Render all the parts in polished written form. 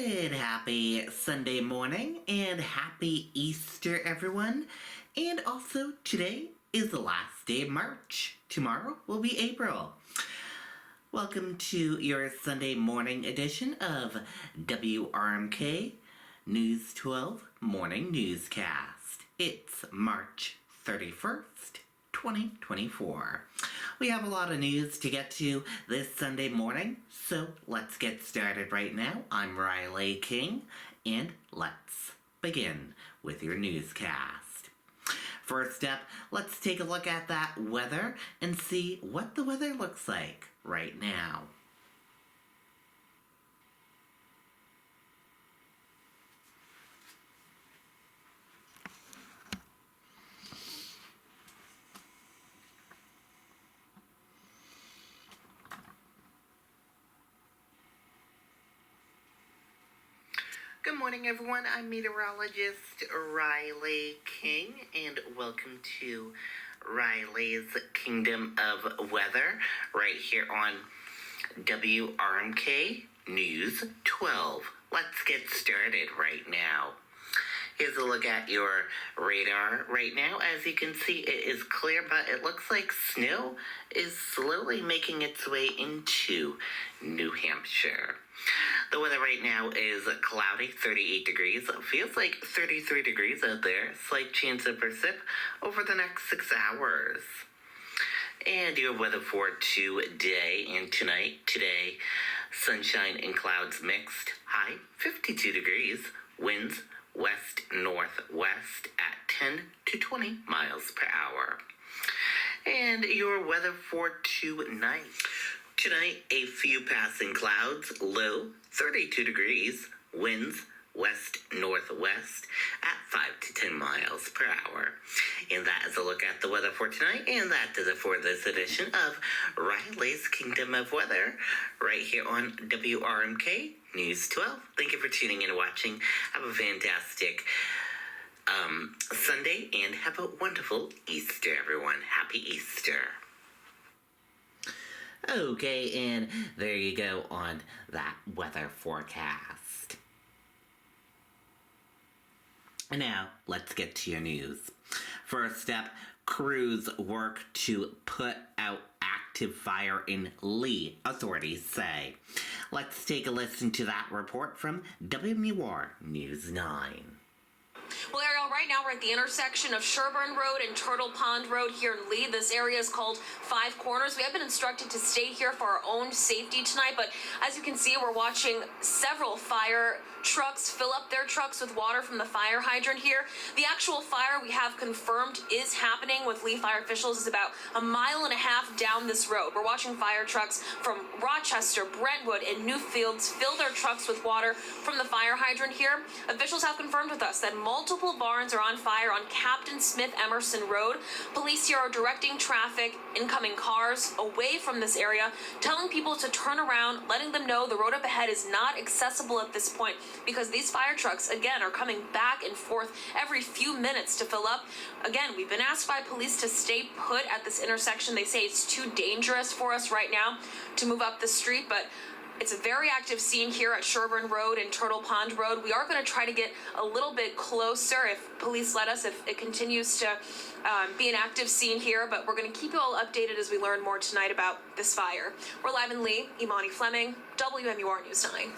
Good, happy Sunday morning and happy Easter, everyone. And also, today is the last day of March. Tomorrow will be April. Welcome to your Sunday morning edition of WRMK News 12 Morning Newscast. It's March 31st, 2024. We have a lot of news to get to this Sunday morning, so let's get started right now. I'm Riley King, and let's begin with your newscast. First up, let's take a look at that weather and see what the weather looks like right now. Good morning, everyone. I'm meteorologist Riley King, and welcome to Riley's Kingdom of Weather right here on WRMK News 12. Let's get started right now. Here's a look at your radar right now. As you can see, it is clear, but it looks like snow is slowly making its way into New Hampshire. The weather right now is cloudy, 38 degrees. It feels like 33 degrees out there. Slight chance of precip over the next 6 hours. And your weather for today and tonight. Today, sunshine and clouds mixed. High, 52 degrees. Winds west-northwest at 10 to 20 miles per hour. And your weather for tonight. Tonight, a few passing clouds, low 32 degrees, winds west-northwest at 5 to 10 miles per hour. And that is a look at the weather for tonight, and that does it for this edition of Riley's Kingdom of Weather, right here on WRMK News 12. Thank you for tuning in and watching. Have a fantastic Sunday, and have a wonderful Easter, everyone. Happy Easter. Okay, and there you go on that weather forecast. And now, let's get to your news. First up, crews work to put out active fire in Lee, authorities say. Let's take a listen to that report from WMUR News 9. Well, Ariel, right now we're at the intersection of Sherburne Road and Turtle Pond Road here in Lee. This area is called Five Corners. We have been instructed to stay here for our own safety tonight, but as you can see, we're watching several fire trucks fill up their trucks with water from the fire hydrant here. The actual fire we have confirmed is happening with Lee fire officials is about 1.5 miles down this road. We're watching fire trucks from Rochester, Brentwood, and Newfields fill their trucks with water from the fire hydrant here. Officials have confirmed with us that multiple barns are on fire on Captain Smith Emerson Road. Police here are directing traffic, incoming cars away from this area, telling people to turn around, letting them know the road up ahead is not accessible at this point because these fire trucks, again, are coming back and forth every few minutes to fill up. Again, we've been asked by police to stay put at this intersection. They say it's too dangerous for us right now to move up the street, but it's a very active scene here at Sherburne Road and Turtle Pond Road. We are going to try to get a little bit closer if police let us, if it continues to be an active scene here, but we're going to keep you all updated as we learn more tonight about this fire. We're live in Lee. Imani Fleming, WMUR News 9.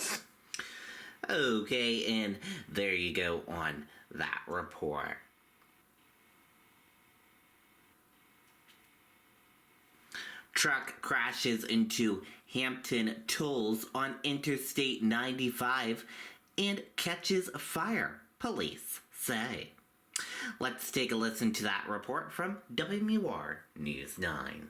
Okay, and there you go on that report. Truck crashes into Hampton tolls on Interstate 95 and catches fire, police say. Let's take a listen to that report from WMUR News 9.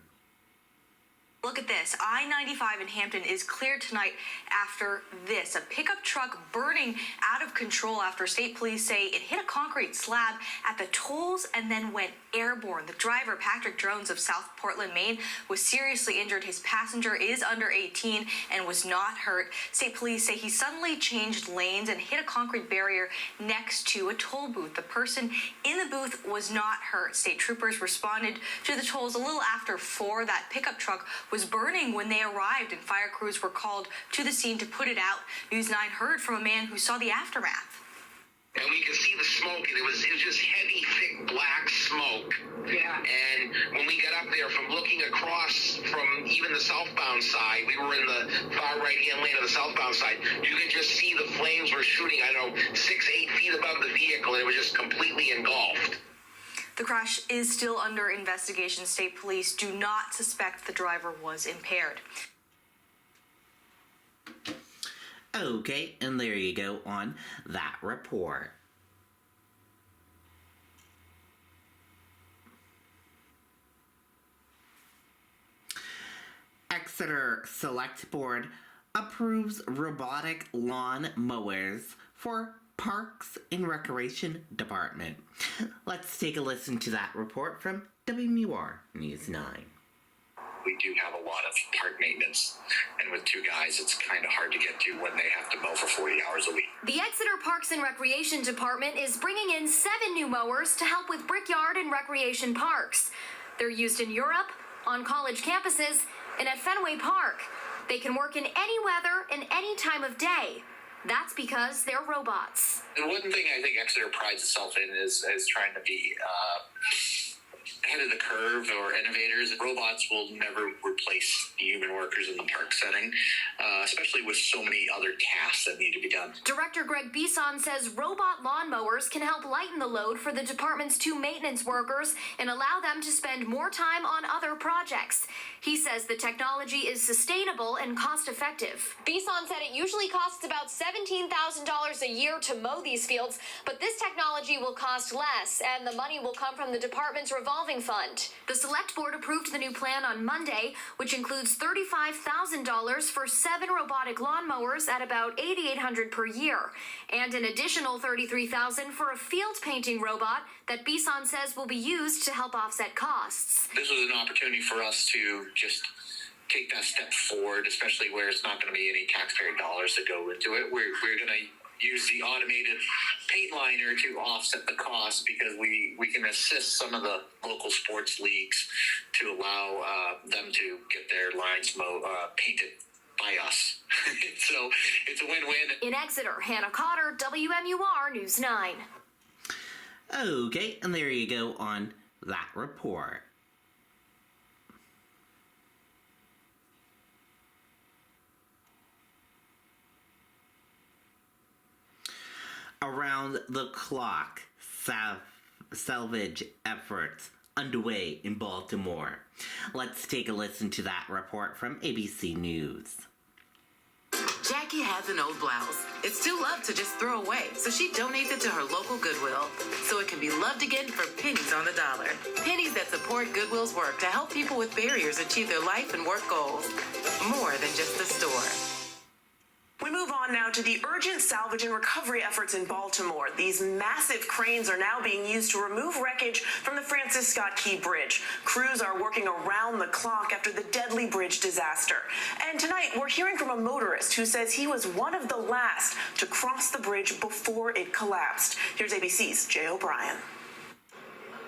Look at this. I-95 in Hampton is cleared tonight after this. A pickup truck burning out of control after state police say it hit a concrete slab at the tolls and then went airborne. The driver, Patrick Drones of South Portland, Maine, was seriously injured. His passenger is under 18 and was not hurt. State police say he suddenly changed lanes and hit a concrete barrier next to a toll booth. The person in the booth was not hurt. State troopers responded to the tolls a little after 4. That pickup truck was burning when they arrived, and fire crews were called to the scene to put it out. News 9 heard from a man who saw the aftermath. And we could see the smoke, and it was just heavy, thick, black smoke. Yeah. And when we got up there, from looking across from even the southbound side, we were in the far right-hand lane of the southbound side, you could just see the flames were shooting, 6-8 feet above the vehicle, and it was just completely engulfed. The crash is still under investigation. State police do not suspect the driver was impaired. Okay, and there you go on that report. Exeter Select Board approves robotic lawn mowers for Parks and Recreation Department. Let's take a listen to that report from WR News 9. We do have a lot of park maintenance, and with two guys, it's kind of hard to get to when they have to mow for 40 hours a week. The Exeter Parks and Recreation Department is bringing in 7 new mowers to help with brickyard and recreation parks. They're used in Europe, on college campuses, and at Fenway Park. They can work in any weather and any time of day. That's because they're robots. And one thing I think Exeter prides itself in is trying to be ahead of the curve or innovators. Robots will never replace human workers in the park setting, especially with so many other tasks that need to be done. Director Greg Bison says robot lawnmowers can help lighten the load for the department's 2 maintenance workers and allow them to spend more time on other projects. He says the technology is sustainable and cost-effective. Bison said it usually costs about $17,000 a year to mow these fields, but this technology will cost less, and the money will come from the department's revolving fund. The Select Board approved the new plan on Monday, which includes $35,000 for 7 robotic lawnmowers at about $8,800 per year, and an additional $33,000 for a field painting robot that Bison says will be used to help offset costs. This was an opportunity for us to just take that step forward, especially where it's not going to be any taxpayer dollars that go into it. We're going to use the automated paint liner to offset the cost, because we can assist some of the local sports leagues to allow them to get their lines painted by us. So it's a win-win. In Exeter, Hannah Cotter, WMUR News 9. Okay, and there you go on that report. Around the clock, salvage efforts underway in Baltimore. Let's take a listen to that report from ABC News. Jackie has an old blouse. It's too loved to just throw away, so she donates it to her local Goodwill, so it can be loved again for pennies on the dollar. Pennies that support Goodwill's work to help people with barriers achieve their life and work goals. More than just a store. We move on now to the urgent salvage and recovery efforts in Baltimore. These massive cranes are now being used to remove wreckage from the Francis Scott Key Bridge. Crews are working around the clock after the deadly bridge disaster. And tonight, we're hearing from a motorist who says he was one of the last to cross the bridge before it collapsed. Here's ABC's Jay O'Brien.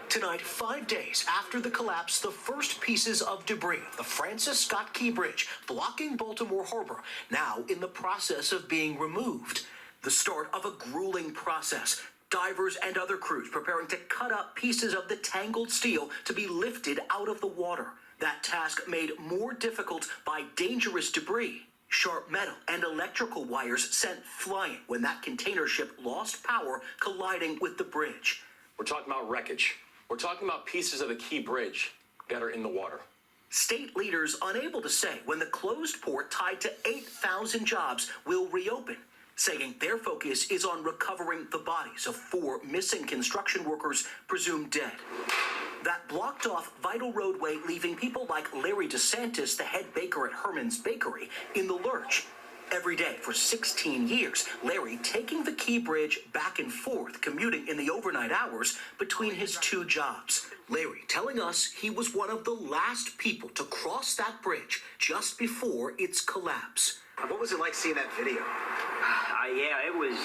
Tonight, 5 days after the collapse, the first pieces of debris of the Francis Scott Key Bridge blocking Baltimore Harbor, now in the process of being removed. The start of a grueling process. Divers and other crews preparing to cut up pieces of the tangled steel to be lifted out of the water. That task made more difficult by dangerous debris. Sharp metal and electrical wires sent flying when that container ship lost power, colliding with the bridge. We're talking about wreckage. We're talking about pieces of the Key Bridge that are in the water. State leaders unable to say when the closed port tied to 8,000 jobs will reopen, saying their focus is on recovering the bodies of 4 missing construction workers presumed dead. That blocked off vital roadway, leaving people like Larry DeSantis, the head baker at Herman's Bakery, in the lurch. Every day for 16 years, Larry taking the Key Bridge back and forth, commuting in the overnight hours between his 2 jobs. Larry telling us he was one of the last people to cross that bridge just before its collapse. What was it like seeing that video? Yeah, it was.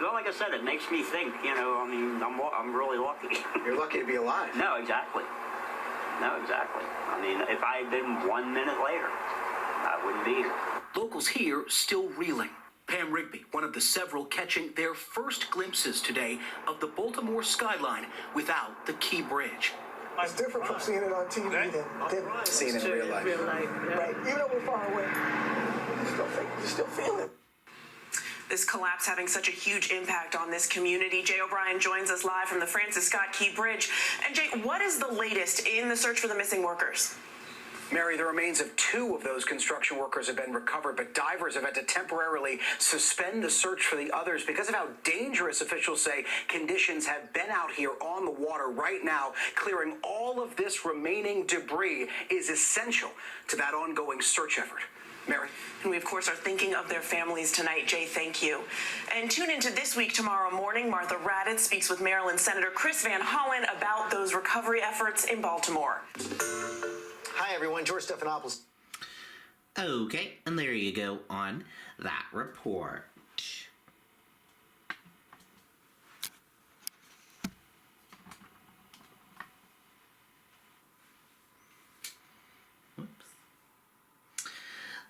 Well, like I said, it makes me think. I'm really lucky. You're lucky to be alive. No, exactly. No, exactly. I mean, if I had been 1 minute later, I wouldn't be here. Locals here still reeling. Pam Rigby, one of the several catching their first glimpses today of the Baltimore skyline without the Key Bridge. It's different from seeing it on TV than Seeing it in real life. Right. Even though we're far away, you still feel it. This collapse having such a huge impact on this community. Jay O'Brien joins us live from the Francis Scott Key Bridge. And Jay, what is the latest in the search for the missing workers? Mary, the remains of 2 of those construction workers have been recovered, but divers have had to temporarily suspend the search for the others because of how dangerous officials say conditions have been out here on the water right now. Clearing all of this remaining debris is essential to that ongoing search effort. Mary? And we, of course, are thinking of their families tonight. Jay, thank you. And tune into This Week tomorrow morning. Martha Raddatz speaks with Maryland Senator Chris Van Hollen about those recovery efforts in Baltimore. Hi, everyone. George Stephanopoulos. Okay, and there you go on that report.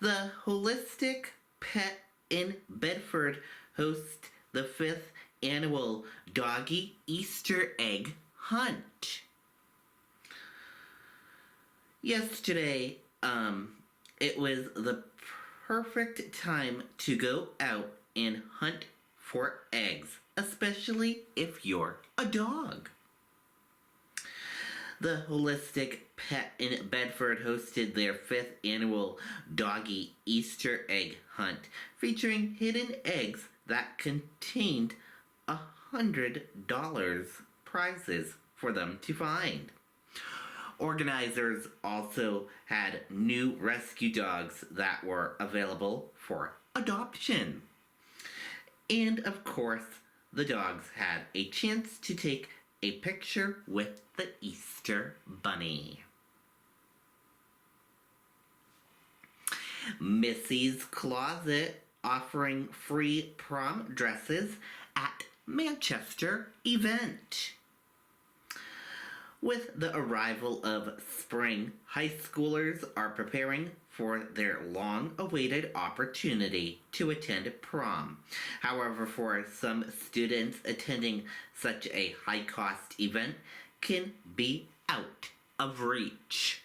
The Holistic Pet in Bedford hosts the 5th annual Doggy Easter Egg Hunt. Yesterday, it was the perfect time to go out and hunt for eggs, especially if you're a dog. The Holistic Pet in Bedford hosted their 5th annual Doggy Easter Egg Hunt, featuring hidden eggs that contained $100 prizes for them to find. Organizers also had new rescue dogs that were available for adoption. And of course, the dogs had a chance to take a picture with the Easter Bunny. Missy's Closet offering free prom dresses at Manchester event. With the arrival of spring, high schoolers are preparing for their long-awaited opportunity to attend prom. However, for some students, attending such a high-cost event can be out of reach.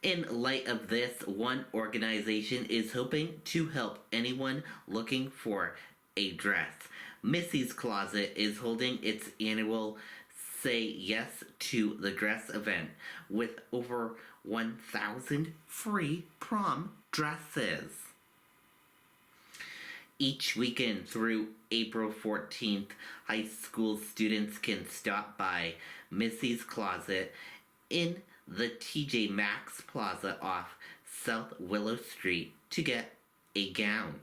In light of this, one organization is hoping to help anyone looking for a dress. Missy's Closet is holding its annual Say Yes to the Dress event with over 1,000 free prom dresses. Each weekend through April 14th, high school students can stop by Missy's Closet in the TJ Maxx Plaza off South Willow Street to get a gown.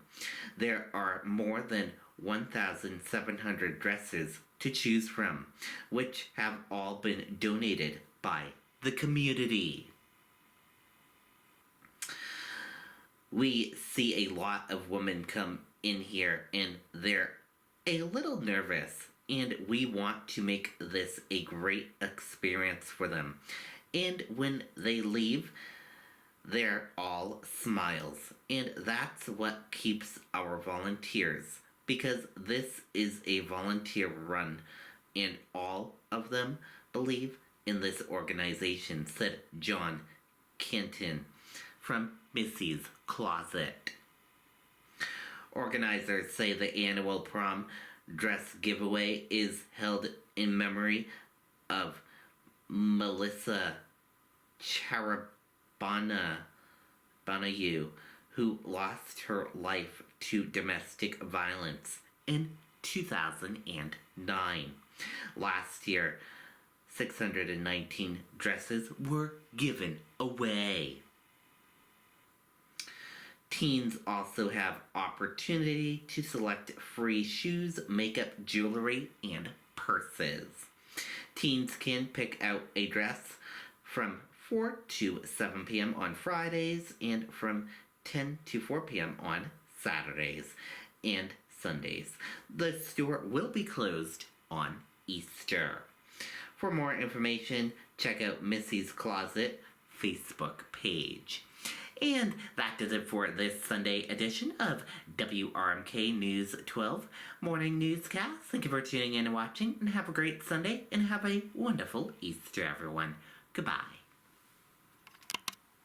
There are more than 1,700 dresses to choose from, which have all been donated by the community. We see a lot of women come in here and they're a little nervous, and we want to make this a great experience for them. And when they leave, they're all smiles, and that's what keeps our volunteers, because this is a volunteer run, and all of them believe in this organization, said John Kenton from Missy's Closet. Organizers say the annual prom dress giveaway is held in memory of Melissa Charabanayou, who lost her life to domestic violence in 2009. Last year, 619 dresses were given away. Teens also have opportunity to select free shoes, makeup, jewelry, and purses. Teens can pick out a dress from 4 to 7 p.m. on Fridays and from 10 to 4 p.m. on Saturdays and Sundays. The store will be closed on Easter. For more information, check out Missy's Closet Facebook page. And that does it for this Sunday edition of WRMK News 12 Morning Newscast. Thank you for tuning in and watching, and have a great Sunday, and have a wonderful Easter, everyone. Goodbye.